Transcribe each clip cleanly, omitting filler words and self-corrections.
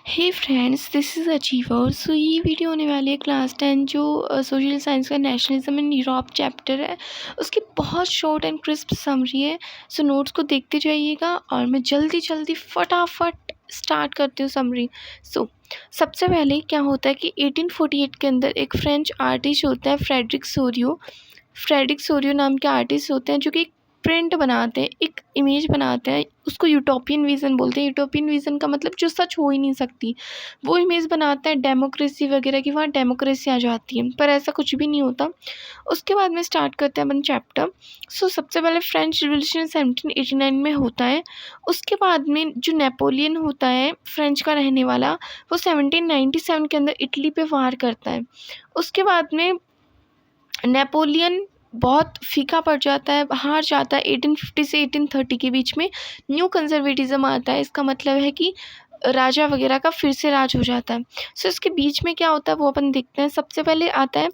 Hey friends, this is achiever. सो ये video होने वाली है क्लास 10 जो सोशल साइंस का नेशनलिज्म इन यूरोप चैप्टर है, उसकी बहुत शॉर्ट एंड क्रिस्प समरी है। सो नोट्स को देखते जाइएगा और मैं जल्दी जल्दी फटाफट स्टार्ट करती हूँ समरी। सबसे पहले क्या होता है कि 1848 के अंदर एक फ्रेंच आर्टिस्ट होता है फ्रेडरिक सोरियो नाम के आर्टिस्ट होते हैं जो कि एक प्रिंट बनाते हैं, एक इमेज बनाते हैं। उसको यूटोपियन विज़न बोलते हैं। यूटोपियन विज़न का मतलब जो सच हो ही नहीं सकती, वो इमेज बनाते हैं डेमोक्रेसी वगैरह की, वहाँ डेमोक्रेसी आ जाती है, पर ऐसा कुछ भी नहीं होता। उसके बाद में स्टार्ट करते हैं अपन चैप्टर। सबसे पहले फ्रेंच रिवॉल्यूशन 1789 में होता है। उसके बाद में जो नेपोलियन होता है फ्रेंच का रहने वाला, वो 1797 के अंदर इटली पे वार करता है। उसके बाद में नेपोलियन बहुत फीका पड़ जाता है, हार जाता है। 1850 से 1830 के बीच में न्यू कंजर्वेटिज्म आता है। इसका मतलब है कि राजा वगैरह का फिर से राज हो जाता है। इसके बीच में क्या होता है वो अपन देखते हैं। सबसे पहले आता है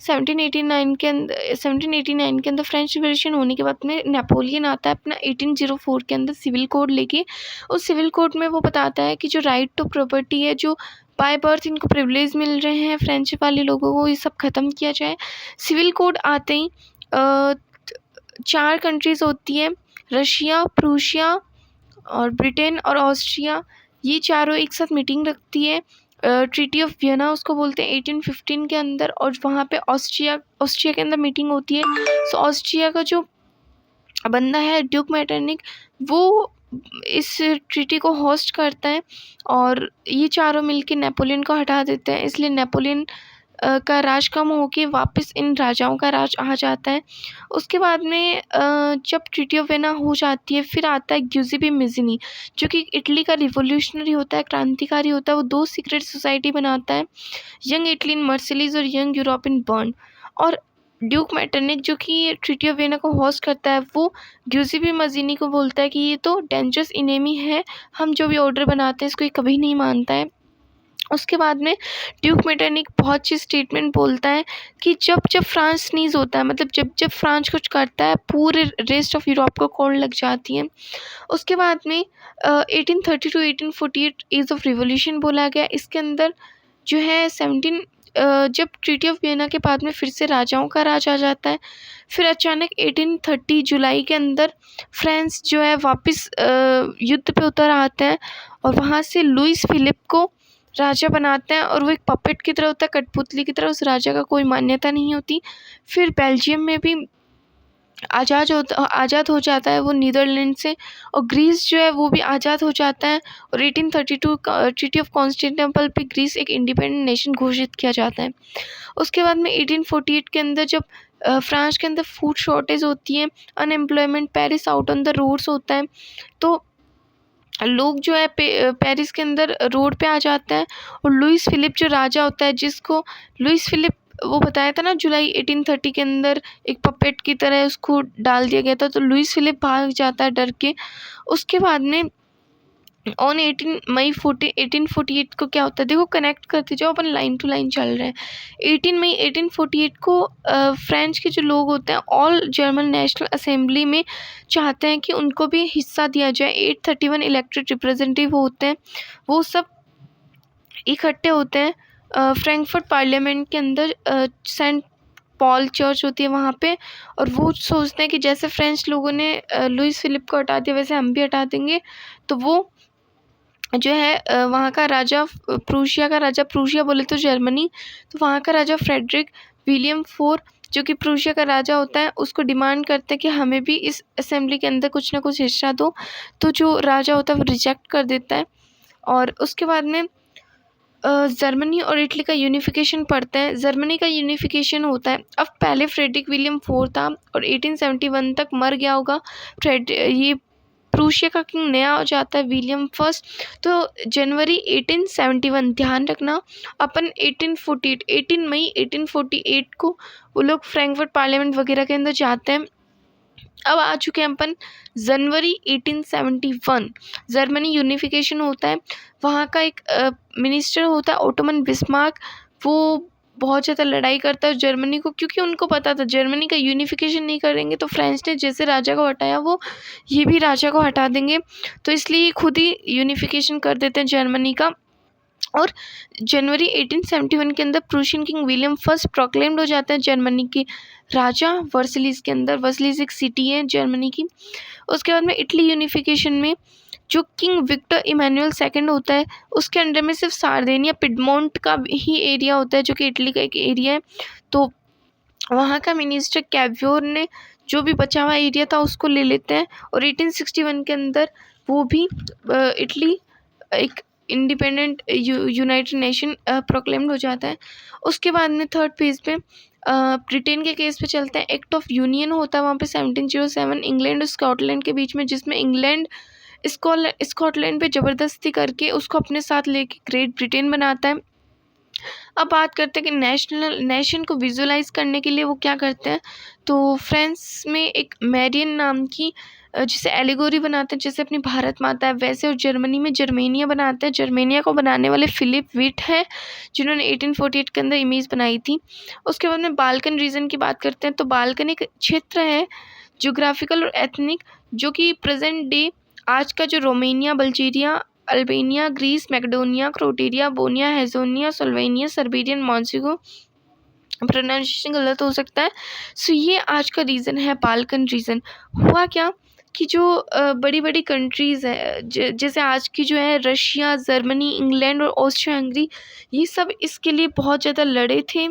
1789 के अंदर फ्रेंच रिवॉल्यूशन होने के बाद में नेपोलियन आता है अपना 1804 के अंदर सिविल कोड लेके। उस सिविल कोड में वो बताता है कि जो राइट टू प्रॉपर्टी है, जो बाय बर्थ इनको प्रिविलेज मिल रहे हैं फ्रेंच वाले लोगों को, ये सब ख़त्म किया जाए। सिविल कोड आते ही 4 कंट्रीज़ होती है, रशिया, प्रूशिया और ब्रिटेन और ऑस्ट्रिया। ये चारों एक साथ मीटिंग रखती है। ट्रीटी ऑफ वियना उसको बोलते हैं 1815 के अंदर, और वहाँ पे ऑस्ट्रिया के अंदर मीटिंग होती है। ऑस्ट्रिया का जो बंदा है ड्यूक मेटरनिक, वो इस ट्रीटी को होस्ट करता है और ये चारों मिलके नेपोलियन को हटा देते हैं। इसलिए नेपोलियन का राज कम होके वापस इन राजाओं का राज आ जाता है। उसके बाद में जब ट्रीटी ऑफ वियना हो जाती है, फिर आता है ग्यूसेपे मैज़िनी, जो कि इटली का रिवॉल्यूशनरी होता है, क्रांतिकारी होता है। वो 2 सीक्रेट सोसाइटी बनाता है, यंग इटली इन मार्सिलीज और यंग यूरोप इन बर्न। और ड्यूक मेटरनिक जो कि ट्रीटी ऑफ वियना को होस्ट करता है, वो ग्यूसेपे मैज़िनी को बोलता है कि ये तो डेंजरस इनेमी है, हम जो भी ऑर्डर बनाते हैं इसको ये कभी नहीं मानता है। उसके बाद में ड्यूक मेटरनिक बहुत अच्छी स्टेटमेंट बोलता है कि जब जब फ्रांस स्नीज़ होता है, मतलब जब जब फ्रांस कुछ करता है, पूरे रेस्ट ऑफ यूरोप को कोल्ड लग जाती है। उसके बाद में 1830 टू 1848 एज ऑफ रिवॉल्यूशन बोला गया। इसके अंदर जो है जब ट्रीटी ऑफ वियना के बाद में फिर से राजाओं का राज आ जाता है। फिर अचानक 1830 जुलाई के अंदर फ्रांस जो है वापस युद्ध पे उतर आता है और वहाँ से लुइस फिलिप को राजा बनाते हैं, और वो एक पपेट की तरह होता है, कठपुतली की तरह। उस राजा का कोई मान्यता नहीं होती। फिर बेल्जियम में भी आज़ाद हो जाता है वो नीदरलैंड से, और ग्रीस जो है वो भी आज़ाद हो जाता है। और 1832 ट्रीटी ऑफ कॉन्स्टेंटिनोपल पे ग्रीस एक इंडिपेंडेंट नेशन घोषित किया जाता है। उसके बाद में 1848 के अंदर जब फ्रांस के अंदर फूड शॉर्टेज होती है, unemployment, perish out on the roads होता है, तो लोग जो है पेरिस के अंदर रोड पे आ जाते हैं। और लुइस फिलिप जो राजा होता है, जिसको लुइस फिलिप वो बताया था ना जुलाई 1830 के अंदर एक पपेट की तरह उसको डाल दिया गया था, तो लुइस फिलिप भाग जाता है डर के। उसके बाद में ऑन 18 मई 1848 को क्या होता है, देखो कनेक्ट करते जाओ, अपन लाइन टू लाइन चल रहे हैं। 18 मई 1848 को फ्रेंच के जो लोग होते हैं ऑल जर्मन नेशनल असेंबली में चाहते हैं कि उनको भी हिस्सा दिया जाए। 831 इलेक्टेड रिप्रेजेंटेटिव होते हैं, वो सब इकट्ठे होते हैं फ्रैंकफर्ट पार्लियामेंट के अंदर। सेंट पॉल चर्च होती है वहाँ पे, और वो सोचते हैं कि जैसे फ्रेंच लोगों ने लुइस फिलिप को हटा दिया, वैसे हम भी हटा देंगे। तो वो जो है वहाँ का राजा प्रूशिया बोले तो जर्मनी, तो वहाँ का राजा फ्रेडरिक विलियम फोर जो कि प्रूशिया का राजा होता है, उसको डिमांड करते हैं कि हमें भी इस असेंबली के अंदर कुछ ना कुछ हिस्सा दो। तो जो राजा होता है वो रिजेक्ट कर देता है। और उसके बाद में जर्मनी और इटली का यूनिफिकेशन पढ़ते हैं। जर्मनी का यूनिफिकेशन होता है, अब पहले फ्रेडरिक विलियम फोर था और 1871 तक मर गया होगा। ये प्रूशिया का किंग नया हो जाता है विलियम फर्स्ट। तो जनवरी 1871, ध्यान रखना अपन 18 मई 1848 को वो लोग फ्रैंकफर्ट पार्लियामेंट वगैरह के अंदर जाते हैं। अब आ चुके हैं अपन जनवरी 1871, जर्मनी यूनिफिकेशन होता है। वहाँ का एक मिनिस्टर होता है ओटोमन बिस्मार्क, वो बहुत ज़्यादा लड़ाई करता है जर्मनी को, क्योंकि उनको पता था जर्मनी का यूनिफिकेशन नहीं करेंगे तो फ्रांस ने जैसे राजा को हटाया वो ये भी राजा को हटा देंगे, तो इसलिए खुद ही यूनिफिकेशन कर देते हैं जर्मनी का। और जनवरी 1871 के अंदर Prussian king William first proclaimed हो जाता है जर्मनी के राजा वर्सलीज के अंदर। वर्सलीज एक सिटी है जर्मनी की। उसके बाद में इटली यूनिफिकेशन में जो किंग विक्टर इमैनुअल सेकंड होता है, उसके अंडर में सिर्फ सार्देनिया पिडमोंट का ही एरिया होता है, जो कि इटली का एक एरिया है। तो वहाँ का मिनिस्टर कैवियोर ने जो भी बचा हुआ एरिया था उसको ले लेते हैं, और 1861 के अंदर वो भी इटली एक इंडिपेंडेंट यूनाइटेड नेशन प्रोक्लेम्ड हो जाता है। उसके बाद में थर्ड पेज पे ब्रिटेन के केस पे चलते हैं। एक्ट ऑफ यूनियन होता है वहाँ पे 1707 इंग्लैंड और स्कॉटलैंड के बीच में, जिसमें इंग्लैंड स्कॉटलैंड पे ज़बरदस्ती करके उसको अपने साथ लेके ग्रेट ब्रिटेन बनाता है। अब बात करते हैं कि नेशन को विजुअलाइज करने के लिए वो क्या करते हैं। तो फ्रांस में एक मैरियन नाम की जिसे एलिगोरी बनाते हैं, जैसे अपनी भारत माता है वैसे, और जर्मनी में जर्मेनिया बनाते हैं। जर्मेनिया को बनाने वाले फिलिप विट है, जिन्होंने 1848 के अंदर इमेज बनाई थी। उसके बाद में बाल्कन रीजन की बात करते हैं। तो बाल्कन एक क्षेत्र है जोग्राफिकल और एथनिक, जो कि प्रेजेंट डे आज का जो Romania, Bulgaria, Albania, Greece, Macedonia, Croatia, Bosnia हेर्ज़ेगोविना, Slovenia, Serbian, Montenegro, pronunciation गलत हो सकता है। सो ये आज का रीज़न है बाल्कन रीजन। हुआ क्या कि जो बड़ी बड़ी कंट्रीज़ है जैसे आज की जो है रशिया, जर्मनी, इंग्लैंड और ऑस्ट्रिया हंगरी, ये सब इसके लिए बहुत ज़्यादा लड़े थे।